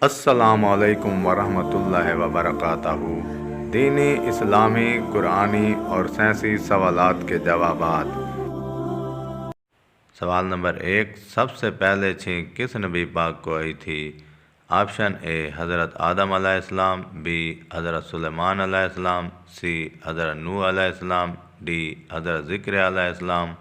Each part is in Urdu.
السلام علیکم ورحمۃ اللہ وبرکاتہ۔ دینی، اسلامی، قرآنی اور سائنسی سوالات کے جوابات۔ سوال نمبر 1، سب سے پہلے چھینک کس نبی پاک کو آئی تھی؟ آپشن اے حضرت آدم علیہ السلام، بی حضرت سلیمان علیہ السلام، سی حضرت نوح علیہ السلام، ڈی حضرت ذکر علیہ السلام۔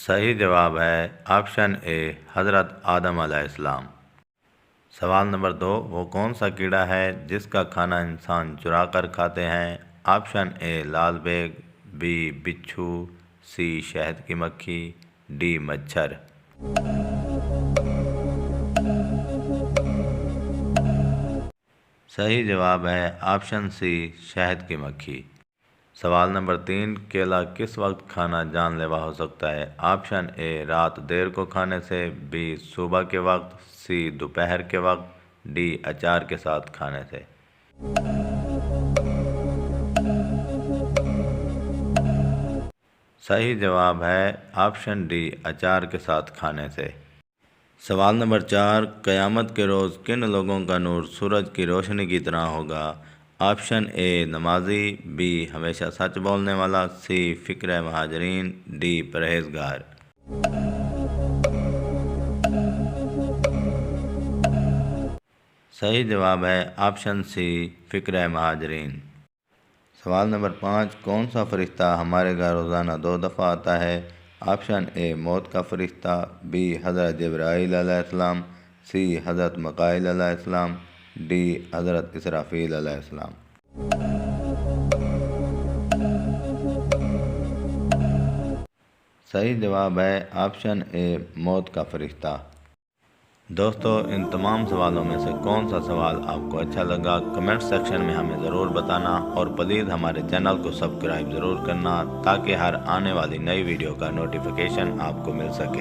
صحیح جواب ہے آپشن اے حضرت آدم علیہ السلام۔ سوال نمبر 2، وہ کون سا کیڑا ہے جس کا کھانا انسان چرا کر کھاتے ہیں؟ Option a Lal bag, be بچھو، سی شہد کی مکھی، ڈی مچھر۔ صحیح جواب ہے آپشن سی شہد کی مکھی۔ سوال نمبر 3، کیلا کس وقت کھانا جان لیوا ہو سکتا ہے؟ آپشن اے رات دیر کو کھانے سے، بی صبح کے وقت، سی دوپہر کے وقت، ڈی اچار کے ساتھ کھانے سے۔ صحیح جواب ہے آپشن ڈی اچار کے ساتھ کھانے سے۔ سوال نمبر 4، قیامت کے روز کن لوگوں کا نور سورج کی روشنی کی طرح ہوگا؟ آپشن اے نمازی، بی ہمیشہ سچ بولنے والا، سی فقیر مہاجرین، ڈی پرہیزگار۔ صحیح جواب ہے آپشن سی فقیر مہاجرین۔ سوال نمبر 5، کون سا فرشتہ ہمارے گھر روزانہ 2 دفعہ آتا ہے؟ آپشن اے موت کا فرشتہ، بی حضرت جبرائیل علیہ السلام، سی حضرت مکائیل علیہ السلام، ڈی حضرت اسرافیل علیہ السلام۔ صحیح جواب ہے آپشن اے موت کا فرشتہ۔ دوستو، ان تمام سوالوں میں سے کون سا سوال آپ کو اچھا لگا کمنٹ سیکشن میں ہمیں ضرور بتانا، اور پلیز ہمارے چینل کو سبسکرائب ضرور کرنا تاکہ ہر آنے والی نئی ویڈیو کا نوٹیفیکیشن آپ کو مل سکے۔